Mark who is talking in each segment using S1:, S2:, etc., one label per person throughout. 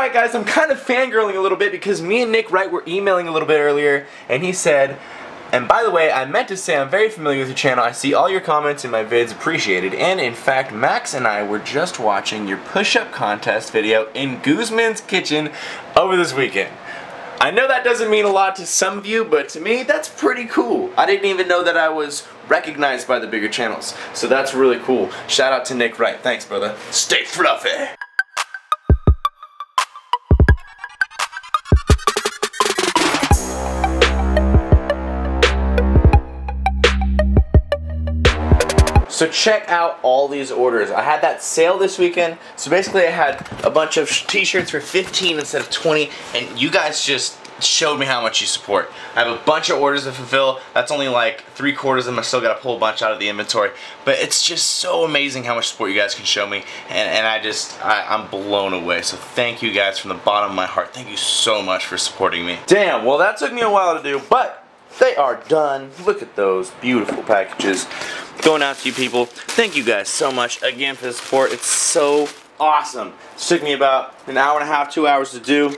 S1: Alright guys, I'm kind of fangirling a little bit because me and Nick Wright were emailing a little bit earlier, and he said, and by the way, I meant to say I'm very familiar with your channel. I see all your comments in my vids, appreciated. And in fact, Max and I were just watching your push-up contest video in Guzman's kitchen over this weekend. I know that doesn't mean a lot to some of you, but to me, that's pretty cool. I didn't even know that I was recognized by the bigger channels. So that's really cool. Shout out to Nick Wright. Thanks, brother. Stay fluffy. So check out all these orders. I had that sale this weekend. So basically I had a bunch of t-shirts for 15 instead of 20, and you guys just showed me how much you support. I have a bunch of orders to fulfill. That's only like 3/4 of them. I still gotta pull a bunch out of the inventory. But it's just so amazing how much support you guys can show me. And I'm blown away. So thank you guys from the bottom of my heart. Thank you so much for supporting me. Damn, well that took me a while to do, but they are done. Look at those beautiful packages. Going out to you people. Thank you guys so much again for the support. It's so awesome. It took me about an hour and a half, 2 hours to do.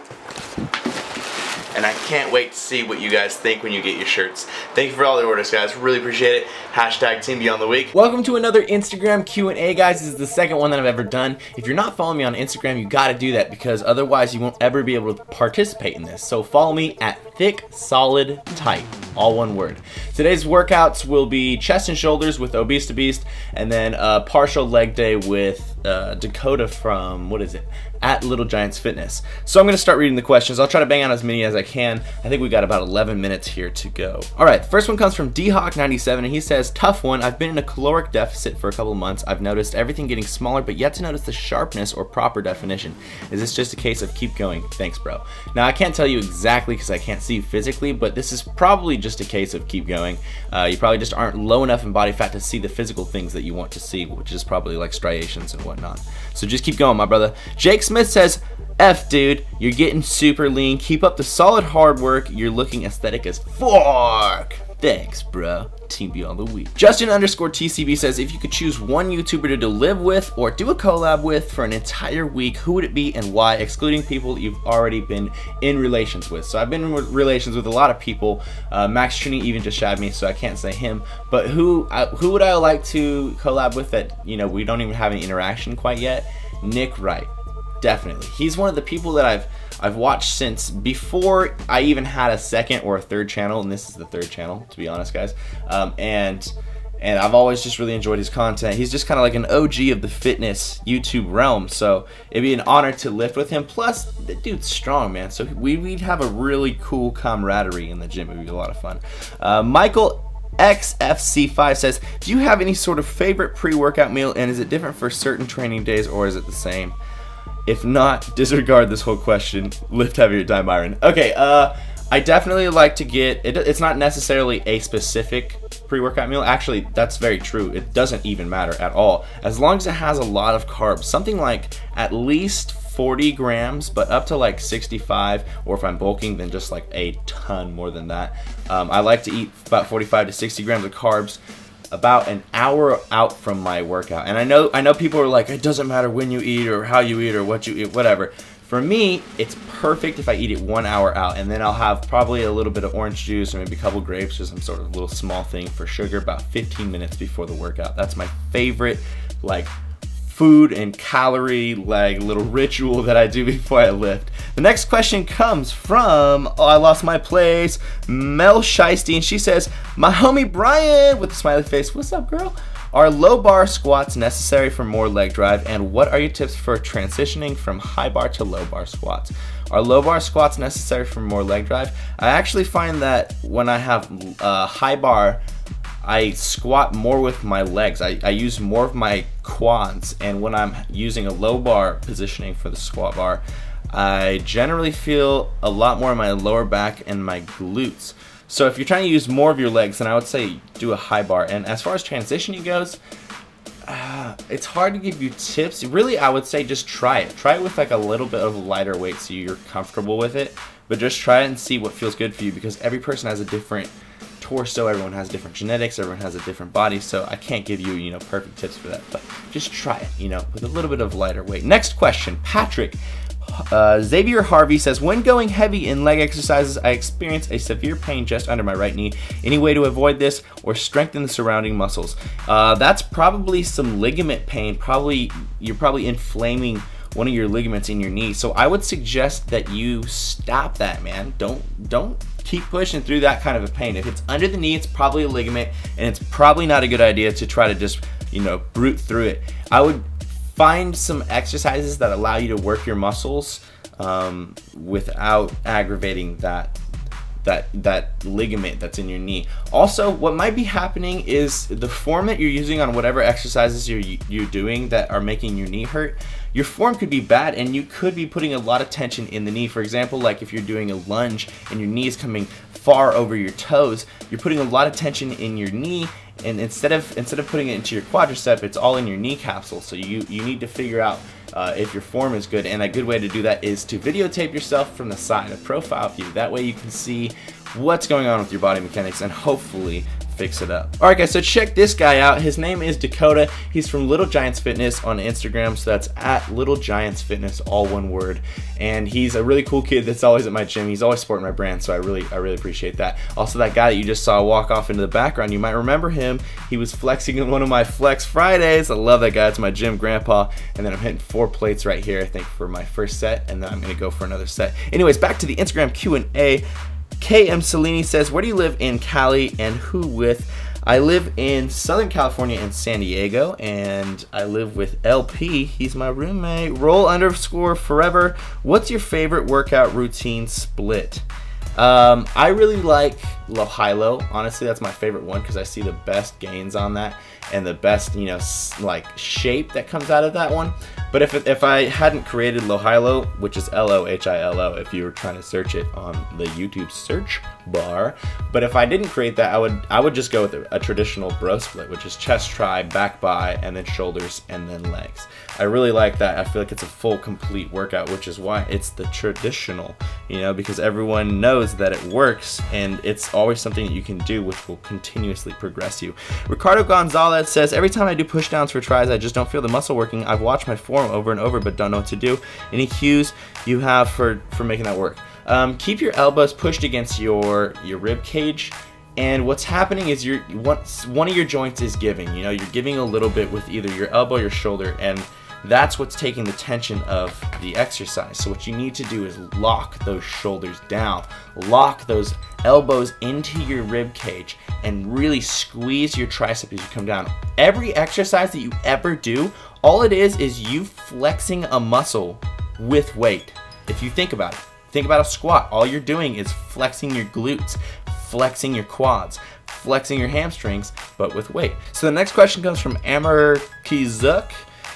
S1: And I can't wait to see what you guys think when you get your shirts. Thank you for all the orders, guys. Really appreciate it. Hashtag Team Beyond the Week.
S2: Welcome to another Instagram Q&A, guys. This is the second one that I've ever done. If you're not following me on Instagram, you gotta do that because otherwise you won't ever be able to participate in this. So follow me at Thick Solid Tight, all one word. Today's workouts will be chest and shoulders with Obese to Beast, and then a partial leg day with Dakota from, what is it? At Little Giants Fitness. So I'm going to start reading the questions. I'll try to bang out as many as I can. I think we got about 11 minutes here to go. Alright, the first one comes from DHawk97, and he says, tough one. I've been in a caloric deficit for a couple of months. I've noticed everything getting smaller, but yet to notice the sharpness or proper definition. Is this just a case of keep going? Thanks, bro. Now, I can't tell you exactly because I can't see you physically, but this is probably just a case of keep going. You probably just aren't low enough in body fat to see the physical things that you want to see, which is probably like striations and whatnot. So just keep going, my brother. Jake Smith says, F dude, you're getting super lean. Keep up the solid hard work. You're looking aesthetic as fuck. Thanks, bro. Team Beyond the Week. Justin_TCB says, if you could choose one YouTuber to live with or do a collab with for an entire week, who would it be and why, excluding people that you've already been in relations with? So I've been in relations with a lot of people. Max Trini even just shouted me, so I can't say him. But who would I like to collab with that, you know, we don't even have any interaction quite yet? Nick Wright. Definitely. He's one of the people that I've watched since before I even had a second or a third channel, and this is the third channel, to be honest, guys. And I've always just really enjoyed his content. He's just kind of like an OG of the fitness YouTube realm, so it'd be an honor to lift with him. Plus, the dude's strong, man, so we'd have a really cool camaraderie in the gym. It'd be a lot of fun. Michael XFC5 says, do you have any sort of favorite pre-workout meal, and is it different for certain training days, or is it the same? If not, disregard this whole question. Lift heavier, die MIRIN. Okay, I definitely like to get, it's not necessarily a specific pre-workout meal. Actually, that's very true. It doesn't even matter at all. As long as it has a lot of carbs, something like at least 40 grams, but up to like 65, or if I'm bulking, then just like a ton more than that. I like to eat about 45 to 60 grams of carbs about an hour out from my workout. And I know people are like, it doesn't matter when you eat or how you eat or what you eat, whatever. For me, it's perfect if I eat it 1 hour out, and then I'll have probably a little bit of orange juice or maybe a couple grapes, just some sort of little small thing for sugar about 15 minutes before the workout. That's my favorite, like, food and calorie like little ritual that I do before I lift. The next question comes from, oh, I lost my place, Mel Shiesty, and she says, my homie Brian with a smiley face, what's up, girl? Are low bar squats necessary for more leg drive, and what are your tips for transitioning from high bar to low bar squats? Are low bar squats necessary for more leg drive? I actually find that when I have high bar, I squat more with my legs. I use more of my quads, and when I'm using a low bar positioning for the squat bar, I generally feel a lot more in my lower back and my glutes. So if you're trying to use more of your legs, then I would say do a high bar. And as far as transitioning goes, it's hard to give you tips. Really, I would say just try it. Try it with like a little bit of lighter weight so you're comfortable with it. But just try it and see what feels good for you, because every person has a different torso, everyone has different genetics, everyone has a different body, so I can't give you, you know, perfect tips for that. But just try it, you know, with a little bit of lighter weight. Next question, Patrick Xavier Harvey says, when going heavy in leg exercises, I experience a severe pain just under my right knee. Any way to avoid this or strengthen the surrounding muscles? That's probably some ligament pain. You're probably inflaming one of your ligaments in your knee. So I would suggest that you stop that, man. Don't keep pushing through that kind of a pain. If it's under the knee, it's probably a ligament, and it's probably not a good idea to try to just, brute through it. I would find some exercises that allow you to work your muscles without aggravating that ligament that's in your knee. Also, what might be happening is the form that you're using on whatever exercises you're doing that are making your knee hurt, your form could be bad, and you could be putting a lot of tension in the knee. For example, like if you're doing a lunge and your knee is coming far over your toes, you're putting a lot of tension in your knee, and instead of putting it into your quadricep, it's all in your knee capsule. So you need to figure out if your form is good, and a good way to do that is to videotape yourself from the side, a profile view. That way you can see what's going on with your body mechanics and hopefully fix it up. Alright guys, so check this guy out. His name is Dakota. He's from Little Giants Fitness on Instagram, so that's at Little Giants Fitness, all one word. And he's a really cool kid that's always at my gym. He's always supporting my brand, so I really appreciate that. Also, that guy that you just saw walk off into the background, you might remember him. He was flexing in one of my Flex Fridays. I love that guy. It's my gym grandpa. And then I'm hitting 4 plates right here, I think, for my first set, and then I'm gonna go for another set. Anyways, back to the Instagram Q&A. KM Cellini says, where do you live in Cali and who with? I live in Southern California and San Diego, and I live with LP. He's my roommate. Roll_forever. What's your favorite workout routine split? I really like low high-low. Honestly, that's my favorite one because I see the best gains on that and the best, like shape that comes out of that one. But if I hadn't created low high-low, which is LOHILO if you were trying to search it on the YouTube search bar, but if I didn't create that, I would just go with a traditional bro split, which is chest, tri, back bi, and then shoulders, and then legs. I really like that. I feel like it's a full, complete workout, which is why it's the traditional, because everyone knows that it works, and it's always something that you can do which will continuously progress you. Ricardo Gonzalez says, every time I do push downs for tries, I just don't feel the muscle working. I've watched my form over and over but don't know what to do. Any cues you have for making that work? Keep your elbows pushed against your rib cage, and what's happening is one of your joints is giving. You're giving a little bit with either your elbow or your shoulder, and that's what's taking the tension of the exercise. So what you need to do is lock those shoulders down, lock those elbows into your rib cage, and really squeeze your tricep as you come down. Every exercise that you ever do, all it is you flexing a muscle with weight. If you think about it, think about a squat. All you're doing is flexing your glutes, flexing your quads, flexing your hamstrings, but with weight. So the next question comes from Amar Kizuk.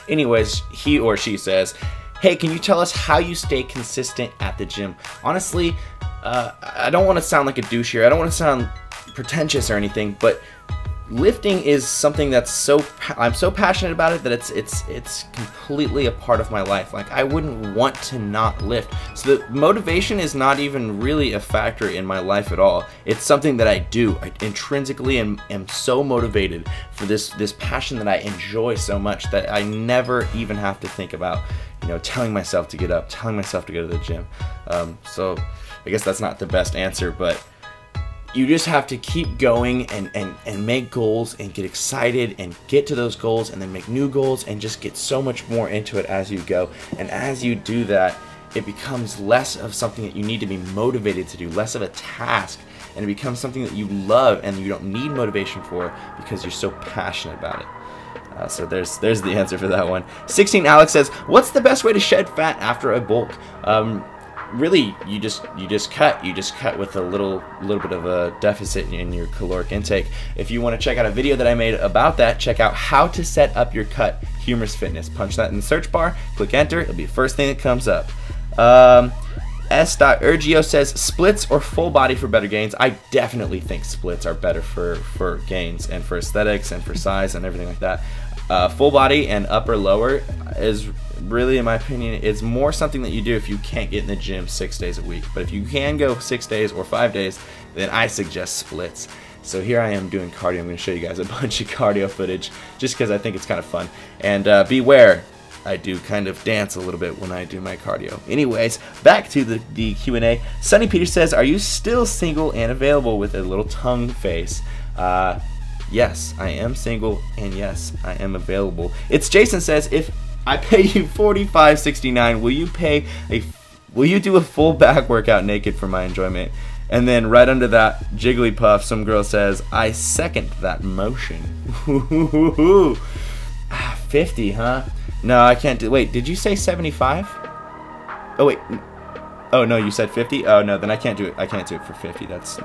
S2: Anyways, he or she says, hey, can you tell us how you stay consistent at the gym? Honestly, I don't want to sound like a douche here. I don't want to sound pretentious or anything, but lifting is something that's I'm so passionate about it that it's completely a part of my life. Like, I wouldn't want to not lift. So the motivation is not even really a factor in my life at all. It's something that I do. I intrinsically am so motivated for this passion that I enjoy so much that I never even have to think about, telling myself to get up, telling myself to go to the gym. So I guess that's not the best answer, but you just have to keep going and make goals and get excited and get to those goals and then make new goals and just get so much more into it as you go. And as you do that, it becomes less of something that you need to be motivated to do, less of a task, and it becomes something that you love and you don't need motivation for because you're so passionate about it. So there's the answer for that one. 16 Alex says, what's the best way to shed fat after a bulk? Really, you just cut with a little bit of a deficit in your caloric intake. If you want to check out a video that I made about that, check out how to set up your cut, Humorous Fitness. Punch that in the search bar, click enter, it'll be the first thing that comes up. S.Ergio says, splits or full body for better gains? I definitely think splits are better for gains and for aesthetics and for size and everything like that. Full body and upper lower is really, in my opinion, it's more something that you do if you can't get in the gym 6 days a week. But if you can go 6 days or 5 days, then I suggest splits. So here I am doing cardio. I'm going to show you guys a bunch of cardio footage just because I think it's kind of fun. And beware, I do kind of dance a little bit when I do my cardio. Anyways, back to the Q&A. Sonny Peter says, are you still single and available, with a little tongue face? Yes, I am single, and yes, I am available. It's Jason says, if I pay you $45.69, will you do a full back workout naked for my enjoyment? And then right under that Jigglypuff, some girl says, I second that motion. 50, huh? No, I can't do. Wait, did you say 75? Oh wait. Oh no, you said 50? Oh no, then I can't do it. I can't do it for 50. That's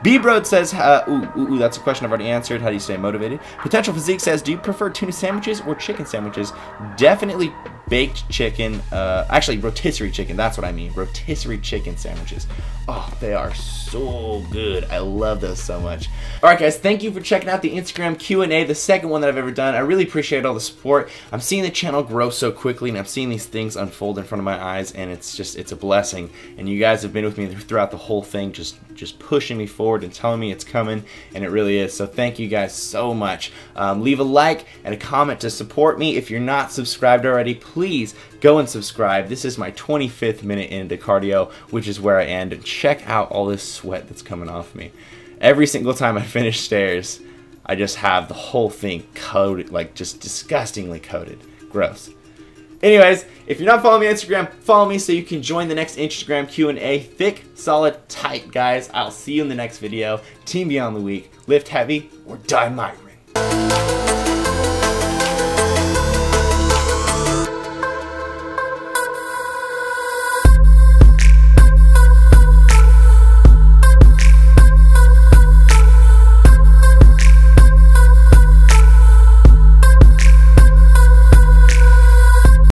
S2: B-Broad says, that's a question I've already answered. How do you stay motivated? Potential Physique says, do you prefer tuna sandwiches or chicken sandwiches? Definitely baked chicken. Actually, rotisserie chicken. That's what I mean. Rotisserie chicken sandwiches. Oh, they are so good. I love those so much. All right, guys, thank you for checking out the Instagram Q&A, the second one that I've ever done. I really appreciate all the support. I'm seeing the channel grow so quickly, and I'm seeing these things unfold in front of my eyes, and it's a blessing. And you guys have been with me throughout the whole thing, just pushing me forward and telling me it's coming, and it really is. So thank you guys so much. Leave a like and a comment to support me. If you're not subscribed already, please go and subscribe. This is my 25th minute into cardio, which is where I end. And check out all this sweat that's coming off me. Every single time I finish stairs, I just have the whole thing coated, like just disgustingly coated. Gross. Anyways, if you're not following me on Instagram, follow me so you can join the next Instagram Q&A. Thick, solid, tight, guys. I'll see you in the next video. Team Beyond the Week. Lift heavy or die MIRIN.